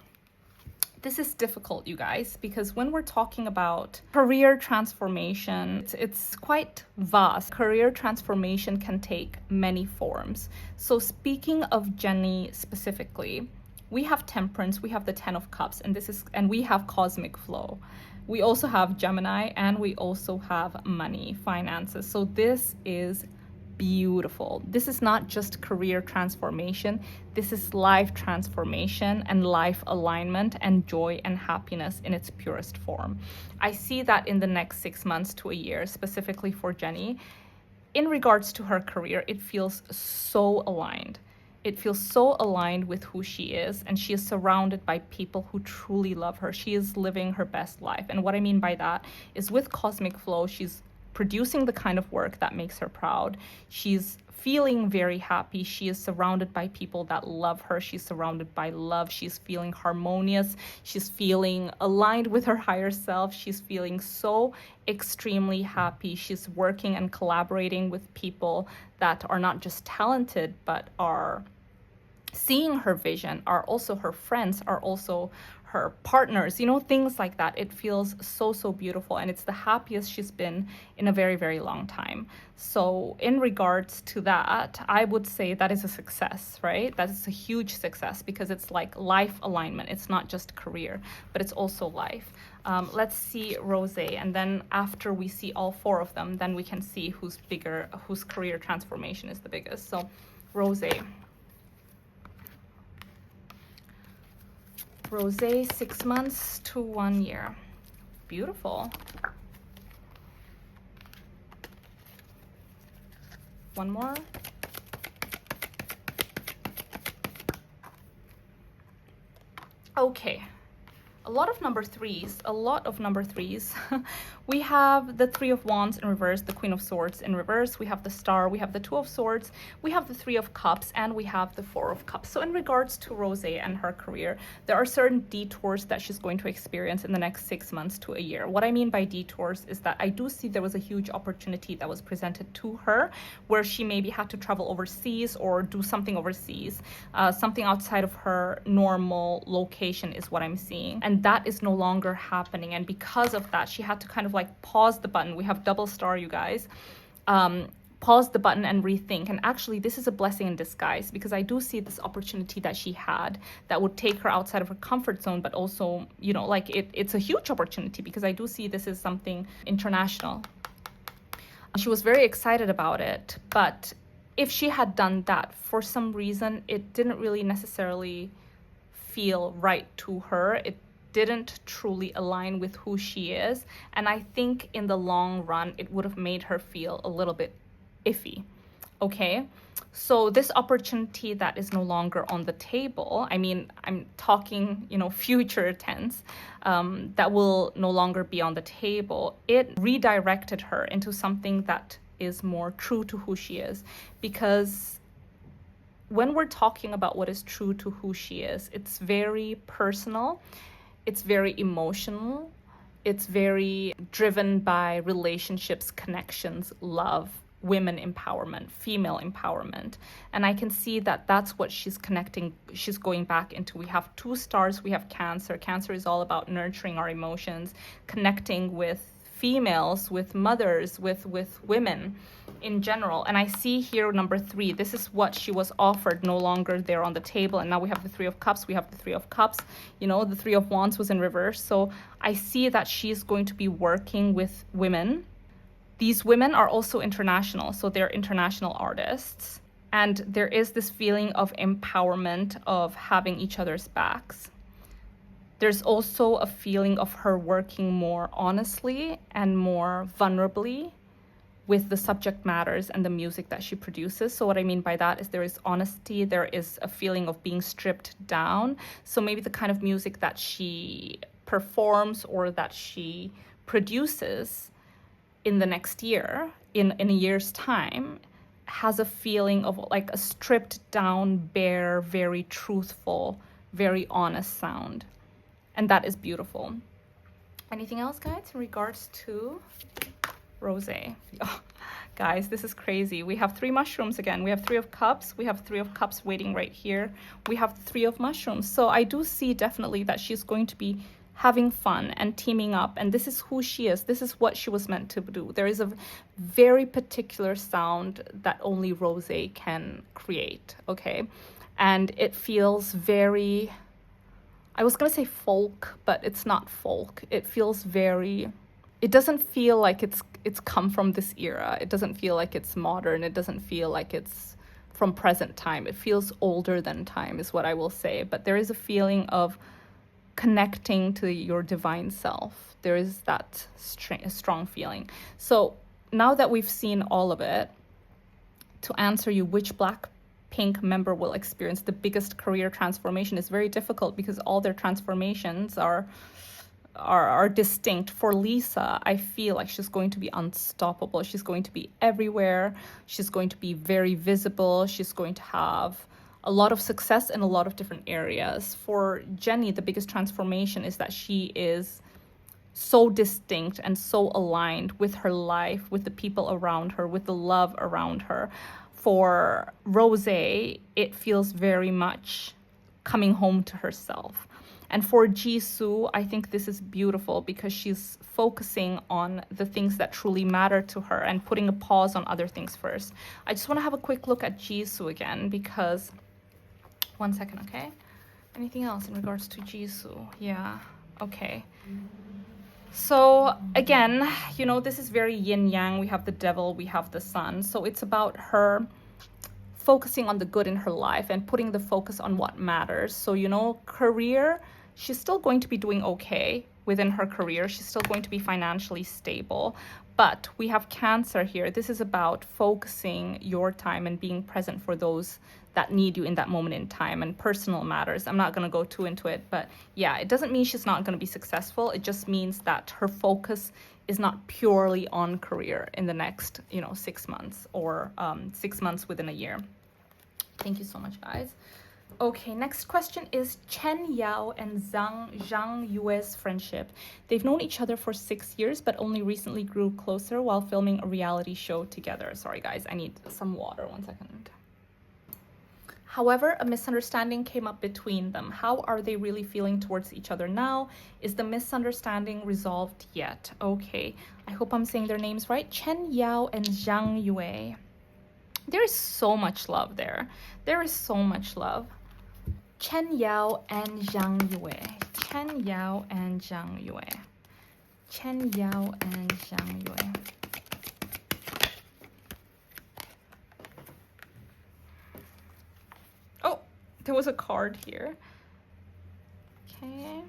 This is difficult, you guys, because when we're talking about career transformation, it's quite vast. Career transformation can take many forms. So speaking of Jennie specifically, we have Temperance, we have the Ten of Cups, and we have Cosmic Flow. We also have Gemini, and we also have money, finances. So this is beautiful. This is not just career transformation. This is life transformation and life alignment and joy and happiness in its purest form. I see that in the next 6 months to a year, specifically for Jennie. In regards to her career, it feels so aligned. It feels so aligned with who she is, and she is surrounded by people who truly love her. She is living her best life. And what I mean by that is with Cosmic Flow, she's producing the kind of work that makes her proud. She's feeling very happy. She is surrounded by people that love her. She's surrounded by love. She's feeling harmonious. She's feeling aligned with her higher self. She's feeling so extremely happy. She's working and collaborating with people that are not just talented, but are seeing her vision, are also her friends, are also her partners, you know, things like that. It feels so, so beautiful, and it's the happiest she's been in a very, very long time. So in regards to that, I would say that is a success, right? That is a huge success, because it's like life alignment. It's not just career, but it's also life. Let's see Rosé, and then after we see all 4 of them, then we can see who's bigger, whose career transformation is the biggest. So Rosé. Rosé, 6 months to 1 year. Beautiful. One more. Okay. A lot of number threes. We have the Three of Wands in reverse, the Queen of Swords in reverse. We have the Star, we have the Two of Swords, we have the Three of Cups, and we have the Four of Cups. So in regards to Rosé and her career, there are certain detours that she's going to experience in the next 6 months to a year. What I mean by detours is that I do see there was a huge opportunity that was presented to her where she maybe had to travel overseas or do something overseas. Something outside of her normal location is what I'm seeing. And that is no longer happening. And because of that, she had to kind of like pause the button. We have double star, you guys. Pause the button and rethink. And actually, this is a blessing in disguise, because I do see this opportunity that she had that would take her outside of her comfort zone, but also, you know, like it's a huge opportunity, because I do see this is something international. She was very excited about it, but if she had done that, for some reason, it didn't really necessarily feel right to her. It didn't truly align with who she is. And I think in the long run, it would have made her feel a little bit iffy. Okay, so this opportunity that is no longer on the table, I mean, I'm talking, you know, future tense, that will no longer be on the table. It redirected her into something that is more true to who she is, because when we're talking about what is true to who she is, it's very personal, it's very emotional, it's very driven by relationships, connections, love, women empowerment, female empowerment. And I can see that that's what she's connecting, she's going back into. We have 2 stars, we have Cancer. Cancer is all about nurturing our emotions, connecting with females, with mothers, with women in general. And I see here number 3, this is what she was offered, no longer there on the table. And now we have the 3 of Cups, we have the 3 of Cups, you know, the 3 of Wands was in reverse. So I see that she's going to be working with women. These women are also international, so they're international artists. And there is this feeling of empowerment, of having each other's backs. There's also a feeling of her working more honestly and more vulnerably with the subject matters and the music that she produces. So what I mean by that is there is honesty, there is a feeling of being stripped down. So maybe the kind of music that she performs or that she produces in the next year, in a year's time, has a feeling of like a stripped down, bare, very truthful, very honest sound. And that is beautiful. Anything else, guys, in regards to Rosé? Oh, guys, this is crazy. We have 3 mushrooms again. We have 3 of Cups. We have 3 of Cups waiting right here. We have 3 of mushrooms. So I do see definitely that she's going to be having fun and teaming up, and this is who she is. This is what she was meant to do. There is a very particular sound that only Rosé can create, okay? And it feels very, I was gonna say folk, but it's not folk. It feels very, it doesn't feel like it's come from this era. It doesn't feel like it's modern. It doesn't feel like it's from present time. It feels older than time is what I will say, but there is a feeling of connecting to your divine self. There is that strong feeling. So now that we've seen all of it, to answer you which Blackpink member will experience the biggest career transformation is very difficult because all their transformations are distinct. For Lisa, I feel like she's going to be unstoppable. She's going to be everywhere. She's going to be very visible. She's going to have a lot of success in a lot of different areas. For Jennie, the biggest transformation is that she is so distinct and so aligned with her life, with the people around her, with the love around her. For Rosé, it feels very much coming home to herself. And for Jisoo, I think this is beautiful because she's focusing on the things that truly matter to her and putting a pause on other things first. I just want to have a quick look at Jisoo again because, one second, okay? Anything else in regards to Jisoo? Yeah, okay. So again, you know, this is very yin-yang. We have the devil, we have the sun. So it's about her focusing on the good in her life and putting the focus on what matters. So, you know, career, she's still going to be doing okay within her career. She's still going to be financially stable. But we have Cancer here. This is about focusing your time and being present for those that need you in that moment in time, and personal matters. I'm not going to go too into it, but yeah, it doesn't mean she's not going to be successful. It just means that her focus is not purely on career in the next, 6 months or 6 months within a year. Thank you so much, guys. Okay, next question is Chen Yao and Zhang Yue's friendship. They've known each other for 6 years, but only recently grew closer while filming a reality show together. Sorry, guys, I need some water. 1 second. However, a misunderstanding came up between them. How are they really feeling towards each other now? Is the misunderstanding resolved yet? Okay, I hope I'm saying their names right. Chen Yao and Zhang Yue. There is so much love there. There is so much love. Chen Yao and Zhang Yue. Chen Yao and Zhang Yue. Chen Yao and Zhang Yue. Oh, there was a card here. Okay.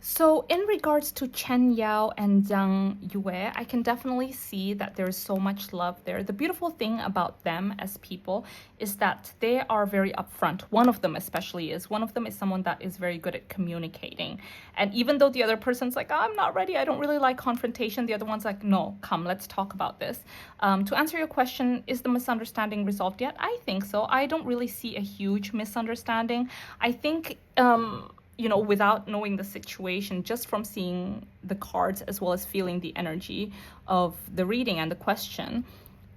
So in regards to Chen Yao and Zhang Yue, I can definitely see that there's so much love there. The beautiful thing about them as people is that they are very upfront. One of them especially is. One of them is someone that is very good at communicating. And even though the other person's like, oh, I'm not ready, I don't really like confrontation, the other one's like, no, come, let's talk about this. To answer your question, is the misunderstanding resolved yet? I think so. I don't really see a huge misunderstanding. I think... you know, without knowing the situation, just from seeing the cards as well as feeling the energy of the reading and the question,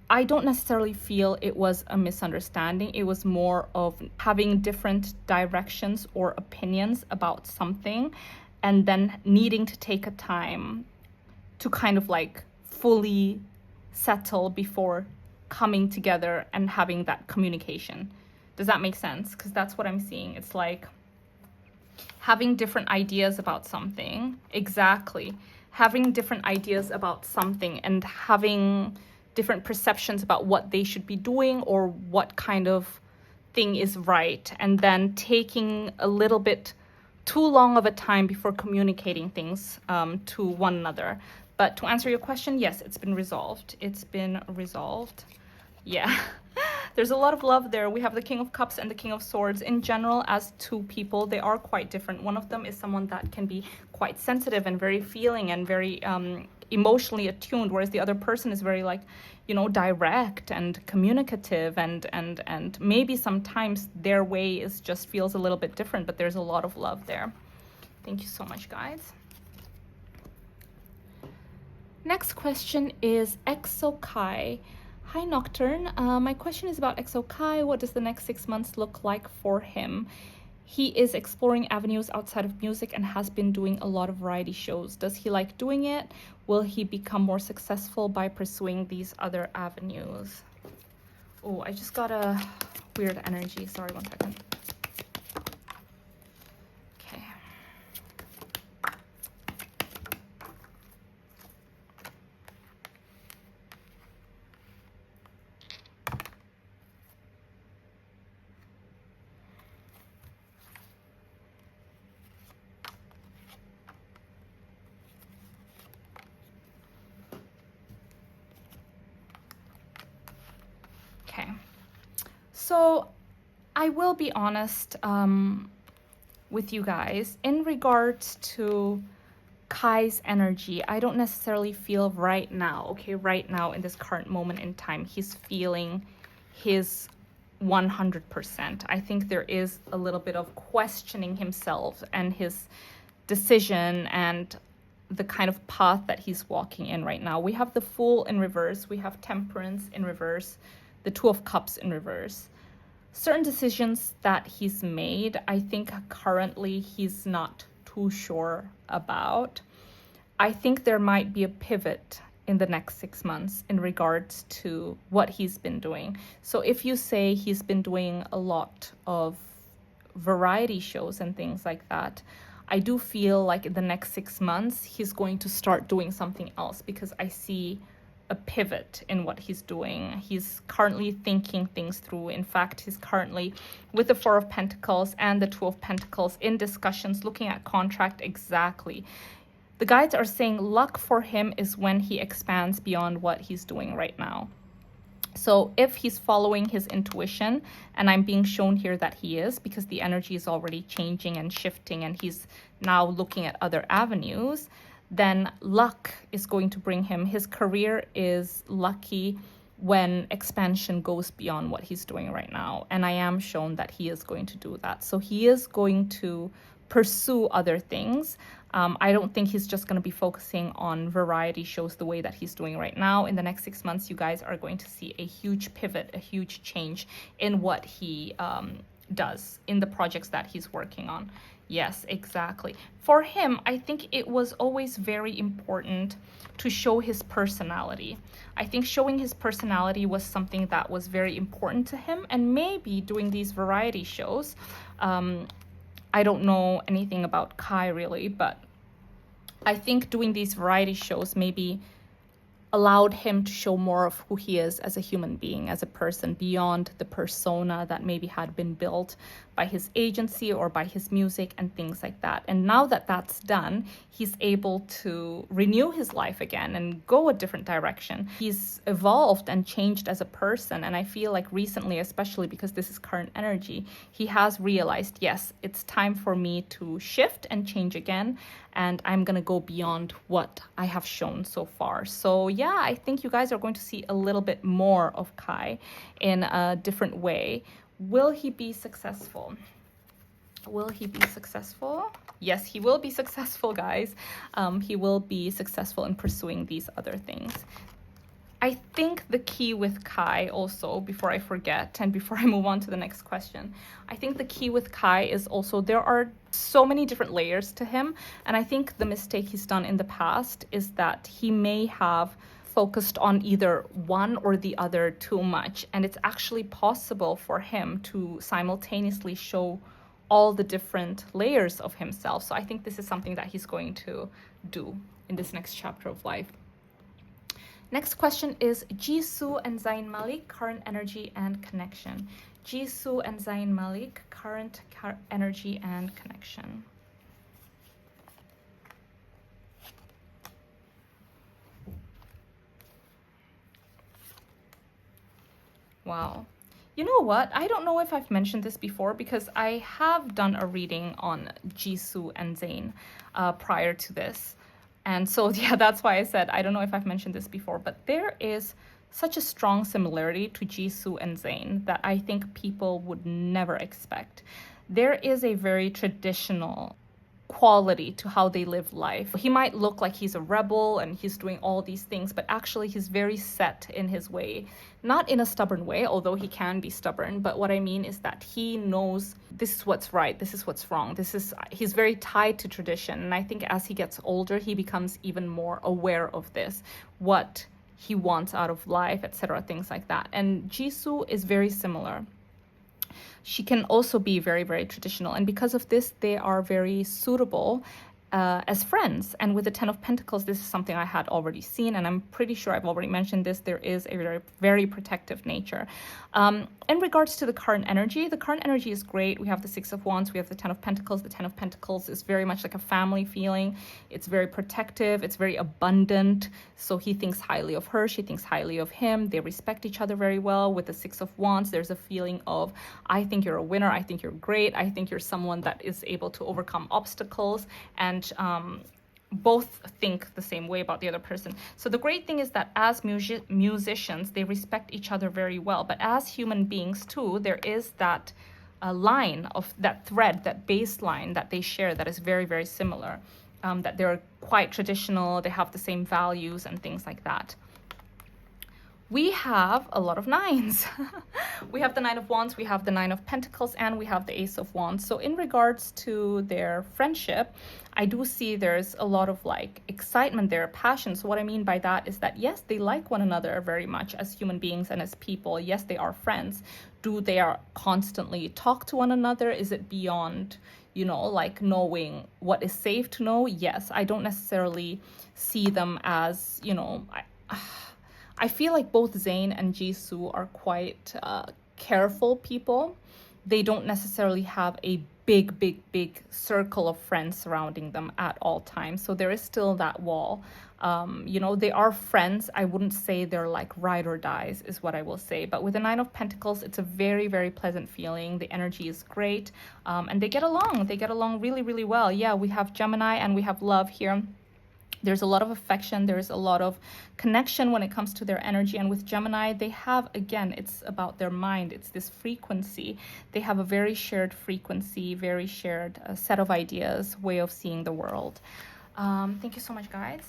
I don't necessarily feel it was a misunderstanding. It was more of having different directions or opinions about something and then needing to take a time to kind of like fully settle before coming together and having that communication. Does that make sense? Because that's what I'm seeing. It's like having different ideas about something. Exactly. Having different ideas about something and having different perceptions about what they should be doing or what kind of thing is right. And then taking a little bit too long of a time before communicating things to one another. But to answer your question, yes, it's been resolved. It's been resolved. Yeah. There's a lot of love there. We have the King of Cups and the King of Swords. In general, as two people, they are quite different. One of them is someone that can be quite sensitive and very feeling and very emotionally attuned, whereas the other person is very like, you know, direct and communicative and maybe sometimes their way is just feels a little bit different, but there's a lot of love there. Thank you so much, guys. Next question is EXO Kai. Hi, Nocturne. My question is about EXO Kai. What does the next 6 months look like for him? He is exploring avenues outside of music and has been doing a lot of variety shows. Does he like doing it? Will he become more successful by pursuing these other avenues? Oh, I just got a weird energy. Sorry, 1 second. Okay. Okay, so I will be honest with you guys. In regards to Kai's energy, I don't necessarily feel right now, okay, right now in this current moment in time, he's feeling his 100%. I think there is a little bit of questioning himself and his decision and the kind of path that he's walking in right now. We have the Fool in reverse, we have Temperance in reverse, the Two of Cups in reverse. Certain decisions that he's made, I think currently he's not too sure about. I think there might be a pivot in the next 6 months in regards to what he's been doing. So if you say he's been doing a lot of variety shows and things like that, I do feel like in the next 6 months he's going to start doing something else, because I see a pivot in what he's doing. He's currently thinking things through. In fact, he's currently with the Four of Pentacles and the Two of Pentacles in discussions, looking at contract. Exactly. The guides are saying luck for him is when he expands beyond what he's doing right now. So if he's following his intuition, and I'm being shown here that he is, because the energy is already changing and shifting and he's now looking at other avenues, then luck is going to bring him. His career is lucky when expansion goes beyond what he's doing right now. And I am shown that he is going to do that. So he is going to pursue other things. I don't think he's just going to be focusing on variety shows the way that he's doing right now. In the next 6 months, you guys are going to see a huge pivot, a huge change in what he does in the projects that he's working on. Yes, exactly. For him, I think it was always very important to show his personality. I think showing his personality was something that was very important to him, and maybe doing these variety shows, I don't know anything about Kai really, but I think doing these variety shows maybe allowed him to show more of who he is as a human being, as a person, beyond the persona that maybe had been built by his agency or by his music and things like that. And now that that's done, he's able to renew his life again and go a different direction. He's evolved and changed as a person. And I feel like recently, especially because this is current energy, he has realized, yes, it's time for me to shift and change again. And I'm going to go beyond what I have shown so far. So yeah, I think you guys are going to see a little bit more of Kai in a different way. Will he be successful? Will he be successful? Yes, he will be successful, guys. He will be successful in pursuing these other things. I think the key with Kai also, before I forget and before I move on to the next question, I think the key with Kai is also there are so many different layers to him. And I think the mistake he's done in the past is that he may have focused on either one or the other too much. And it's actually possible for him to simultaneously show all the different layers of himself. So I think this is something that he's going to do in this next chapter of life. Next question is Jisoo and Zayn Malik, current energy and connection. Jisoo and Zayn Malik, current energy and connection. Wow. You know what? I don't know if I've mentioned this before because I have done a reading on Jisoo and Zayn prior to this. And so, yeah, that's why I said, I don't know if I've mentioned this before, but there is such a strong similarity to Jisoo and Zayn that I think people would never expect. There is a very traditional quality to how they live life. He might look like he's a rebel and he's doing all these things, but actually he's very set in his way. Not in a stubborn way, although he can be stubborn, but what I mean is that he knows this is what's right, this is what's wrong. He's very tied to tradition. And I think as he gets older, he becomes even more aware of this, what he wants out of life, etc., things like that. And Jisoo is very similar. She can also be very, very traditional. And because of this, they are very suitable as friends. And with the Ten of Pentacles, this is something I had already seen, and I'm pretty sure I've already mentioned this. There is a very, very protective nature. In regards to the current energy is great. We have the Six of Wands, we have the Ten of Pentacles. The Ten of Pentacles is very much like a family feeling. It's very protective, it's very abundant. So he thinks highly of her, she thinks highly of him. They respect each other very well. With the Six of Wands, there's a feeling of, I think you're a winner, I think you're great, I think you're someone that is able to overcome obstacles, and both think the same way about the other person. So the great thing is that as musicians, they respect each other very well. But as human beings too, there is that line of that thread, that baseline that they share that is very, very similar. That they're quite traditional, they have the same values and things like that. We have a lot of nines. We have the Nine of Wands, we have the Nine of Pentacles, and we have the Ace of Wands. So in regards to their friendship, I do see there's a lot of like excitement there, passion. So what I mean by that is that yes, they like one another very much as human beings and as people. Yes, they are friends. Do they are constantly talk to one another? Is it beyond, you know, like knowing what is safe to know? Yes, I don't necessarily see them as, you know, I feel like both Zayn and Jisoo are quite careful people. They don't necessarily have a big circle of friends surrounding them at all times. So there is still that wall. You know, they are friends. I wouldn't say they're like ride or dies is what I will say. But with the Nine of Pentacles, it's a very, very pleasant feeling. The energy is great. And they get along. They get along really, really well. Yeah, we have Gemini and we have love here. There's a lot of affection, there's a lot of connection when it comes to their energy. And with Gemini, they have, again, it's about their mind. It's this frequency. They have a very shared frequency, very shared set of ideas, way of seeing the world. Thank you so much, guys.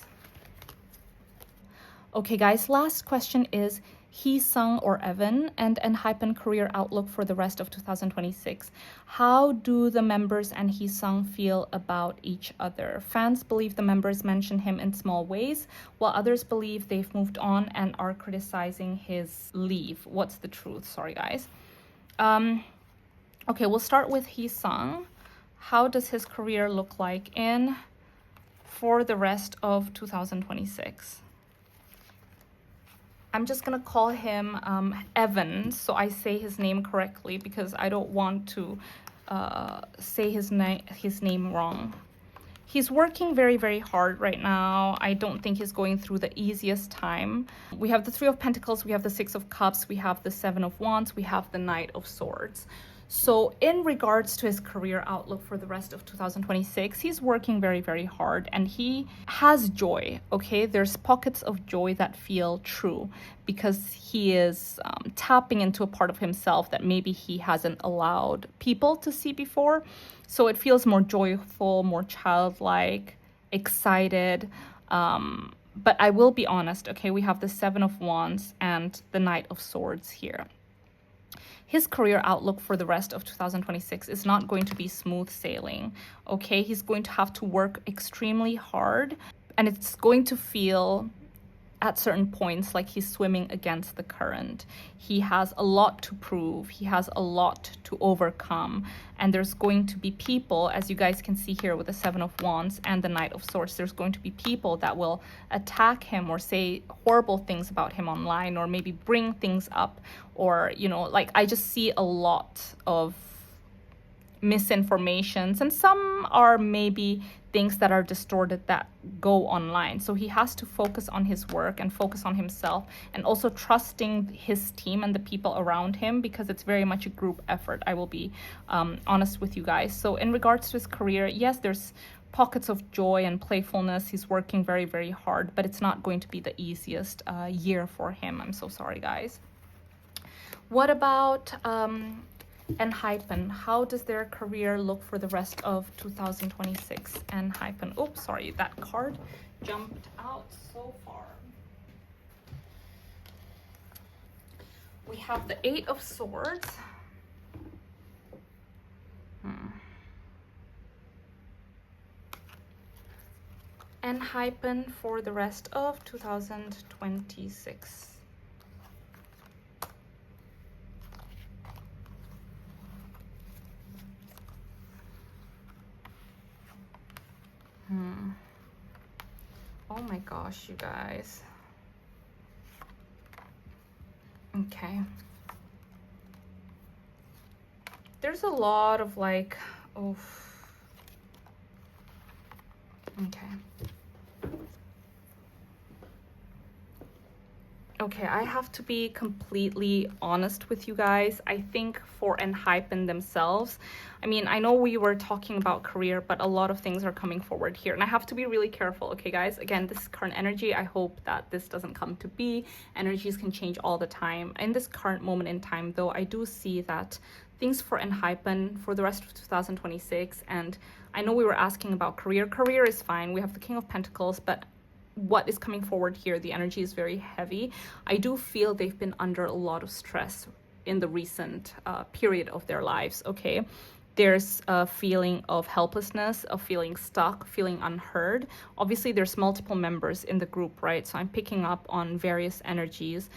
Okay, guys, last question is Heeseung or Evan and Enhypen career outlook for the rest of 2026. How do the members and Heeseung feel about each other? Fans believe the members mention him in small ways, while others believe they've moved on and are criticizing his leave. What's the truth? Sorry, guys. Okay, we'll start with Heeseung. How does his career look like for the rest of 2026? I'm just gonna call him Evan, so I say his name correctly because I don't want to say his name wrong. He's working very, very hard right now. I don't think he's going through the easiest time. We have the Three of Pentacles, we have the Six of Cups, we have the Seven of Wands, we have the Knight of Swords. So in regards to his career outlook for the rest of 2026, he's working very, very hard and he has joy, okay? There's pockets of joy that feel true because he is tapping into a part of himself that maybe he hasn't allowed people to see before. So it feels more joyful, more childlike, excited. But I will be honest, okay? We have the Seven of Wands and the Knight of Swords here. His career outlook for the rest of 2026 is not going to be smooth sailing, okay? He's going to have to work extremely hard and it's going to feel at certain points like he's swimming against the current. He has a lot to prove. He has a lot to overcome. And there's going to be people, as you guys can see here with the Seven of Wands and the Knight of Swords, there's going to be people that will attack him or say horrible things about him online or maybe bring things up or, you know, like I just see a lot of misinformations and some are maybe things that are distorted that go online. So he has to focus on his work and focus on himself and also trusting his team and the people around him because it's very much a group effort. I will be honest with you guys. So in regards to his career, yes, there's pockets of joy and playfulness. He's working very, very hard, but it's not going to be the easiest year for him. I'm so sorry, guys. What about Enhypen? How does their career look for the rest of 2026? Enhypen. Oops, sorry, that card jumped out so far. We have the Eight of Swords. Enhypen for the rest of 2026. Oh my gosh, you guys. Okay. There's a lot of like, oh. Okay. Okay, I have to be completely honest with you guys. I think for Enhypen themselves, I mean, I know we were talking about career, but a lot of things are coming forward here. And I have to be really careful, okay, guys? Again, this is current energy. I hope that this doesn't come to be. Energies can change all the time. In this current moment in time, though, I do see that things for Enhypen for the rest of 2026, and I know we were asking about career. Career is fine. We have the King of Pentacles, but what is coming forward here, the energy is very heavy. I do feel they've been under a lot of stress in the recent period of their lives, okay? There's a feeling of helplessness, of feeling stuck, feeling unheard. Obviously, there's multiple members in the group, right? So I'm picking up on various energies.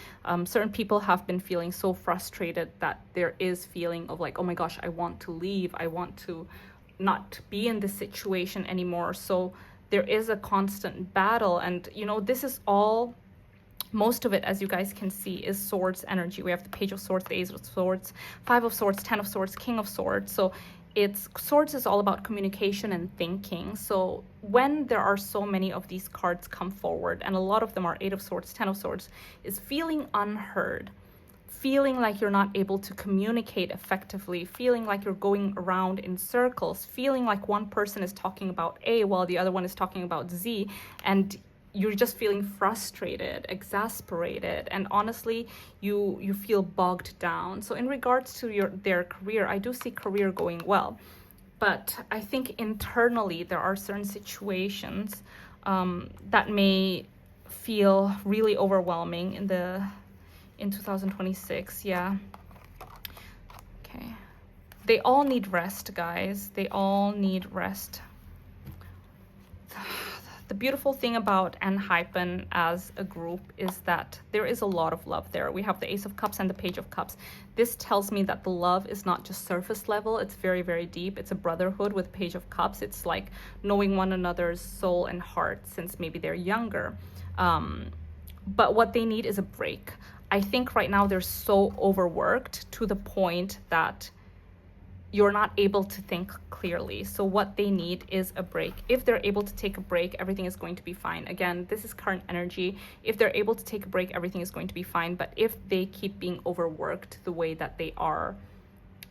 Certain people have been feeling so frustrated that there is feeling of like, oh my gosh, I want to leave. I want to not be in this situation anymore. So there is a constant battle, and you know, this is all, most of it, as you guys can see, is swords energy. We have the Page of Swords, the Ace of Swords, Five of Swords, Ten of Swords, King of Swords. So it's, swords is all about communication and thinking. So when there are so many of these cards come forward, and a lot of them are Eight of Swords, Ten of Swords, is feeling unheard, feeling like you're not able to communicate effectively, feeling like you're going around in circles, feeling like one person is talking about A while the other one is talking about Z, and you're just feeling frustrated, exasperated, and honestly, you feel bogged down. So in regards to their career, I do see career going well, but I think internally there are certain situations that may feel really overwhelming in 2026. Yeah. Okay. They all need rest, guys. They all need rest. The beautiful thing about Enhypen as a group is that there is a lot of love there. We have the Ace of Cups and the Page of Cups. This tells me that the love is not just surface level. It's very, very deep. It's a brotherhood with Page of Cups. It's like knowing one another's soul and heart since maybe they're younger. But what they need is a break. I think right now they're so overworked to the point that you're not able to think clearly. So what they need is a break. If they're able to take a break, everything is going to be fine. Again, this is current energy. If they're able to take a break, everything is going to be fine. But if they keep being overworked the way that they are,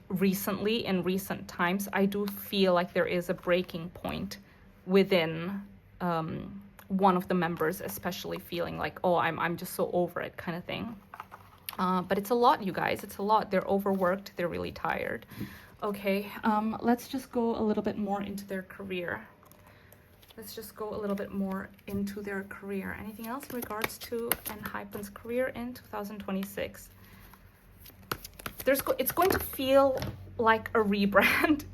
recently, in recent times, I do feel like there is a breaking point within one of the members, especially feeling like, oh, I'm just so over it kind of thing. But it's a lot, you guys. It's a lot. They're overworked. They're really tired. Okay, let's just go a little bit more into their career. Let's just go a little bit more into their career. Anything else in regards to Enhypen's career in 2026? It's going to feel like a rebrand.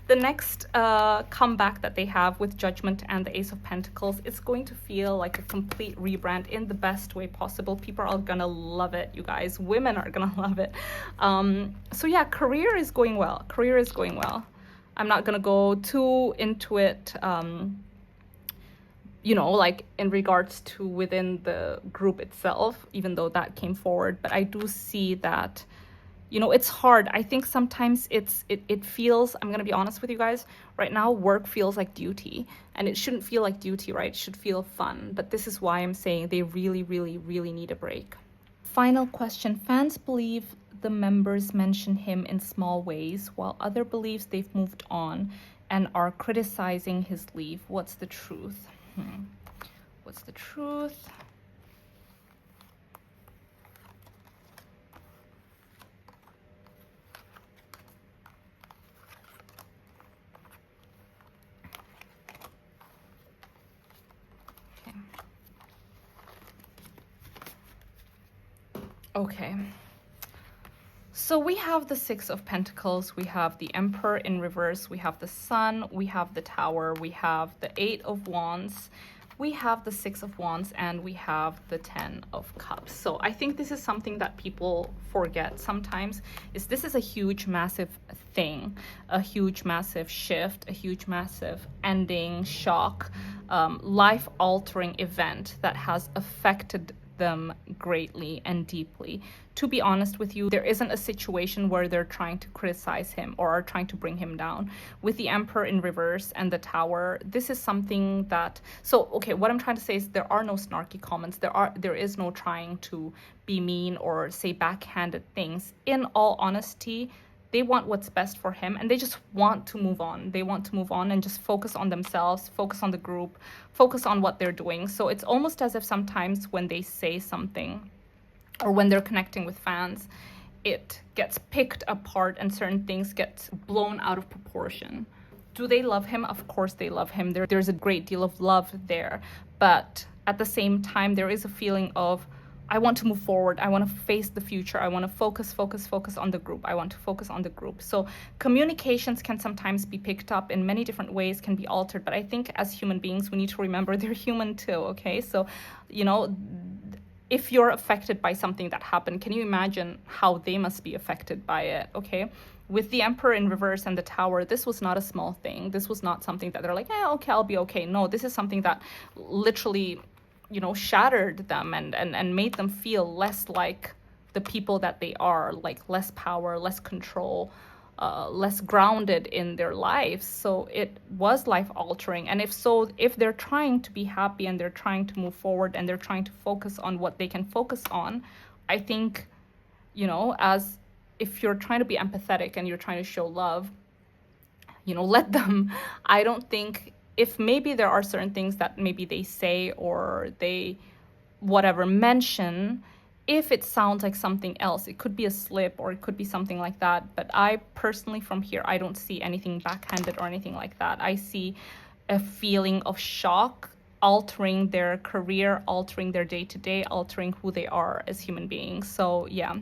The next comeback that they have with Judgment and the Ace of Pentacles, it's going to feel like a complete rebrand in the best way possible. People are gonna love it, you guys. Women are gonna love it. So yeah, career is going well. Career is going well. I'm not gonna go too into it, you know, like in regards to within the group itself, even though that came forward. But I do see that, you know, it's hard. I think sometimes it feels, I'm going to be honest with you guys, right now work feels like duty, and it shouldn't feel like duty, right? It should feel fun. But this is why I'm saying they really, really, really need a break. Final question. Fans believe the members mention him in small ways, while other believes they've moved on and are criticizing his leave. What's the truth? What's the truth? Okay. So we have the Six of Pentacles, we have the Emperor in reverse, we have the Sun, we have the Tower, we have the Eight of Wands, we have the Six of Wands, and we have the Ten of Cups. So I think this is something that people forget sometimes, is this is a huge, massive thing, a huge, massive shift, a huge, massive ending, shock, life-altering event that has affected them greatly and deeply. To be honest with you, there isn't a situation where they're trying to criticize him or are trying to bring him down. With the Emperor in reverse and the Tower, this is something that, so okay, what I'm trying to say is there are no snarky comments, there is no trying to be mean or say backhanded things. In all honesty, they want what's best for him, and they just want to move on. They want to move on and just focus on themselves, focus on the group, focus on what they're doing. So it's almost as if sometimes when they say something or when they're connecting with fans, it gets picked apart and certain things get blown out of proportion. Do they love him? Of course they love him. There's a great deal of love there. But at the same time, there is a feeling of, I want to move forward. I want to face the future. I want to focus on the group. I want to focus on the group. So communications can sometimes be picked up in many different ways, can be altered. But I think as human beings, we need to remember they're human too, okay? So, you know, if you're affected by something that happened, can you imagine how they must be affected by it, okay? With the Emperor in reverse and the Tower, this was not a small thing. This was not something that they're like, yeah, okay, I'll be okay. No, this is something that literally, you know, shattered them and made them feel less like the people that they are, like less power, less control, less grounded in their lives. So it was life altering. And if they're trying to be happy and they're trying to move forward and they're trying to focus on what they can focus on, I think, you know, as if you're trying to be empathetic and you're trying to show love, you know, let them. I don't think, if maybe there are certain things that maybe they say or they whatever mention, if it sounds like something else, it could be a slip or it could be something like that. But I personally, from here, I don't see anything backhanded or anything like that. I see a feeling of shock altering their career, altering their day-to-day, altering who they are as human beings. So yeah.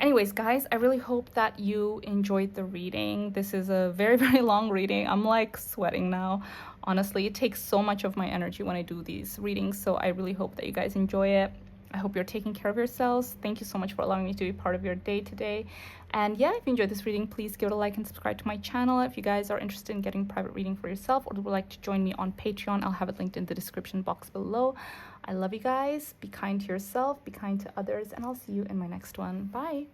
Anyways, guys, I really hope that you enjoyed the reading. This is a very, very long reading. I'm like sweating now. Honestly, it takes so much of my energy when I do these readings. So I really hope that you guys enjoy it. I hope you're taking care of yourselves. Thank you so much for allowing me to be part of your day today. And yeah, if you enjoyed this reading, please give it a like and subscribe to my channel. If you guys are interested in getting private reading for yourself or would like to join me on Patreon, I'll have it linked in the description box below. I love you guys. Be kind to yourself, be kind to others, and I'll see you in my next one. Bye.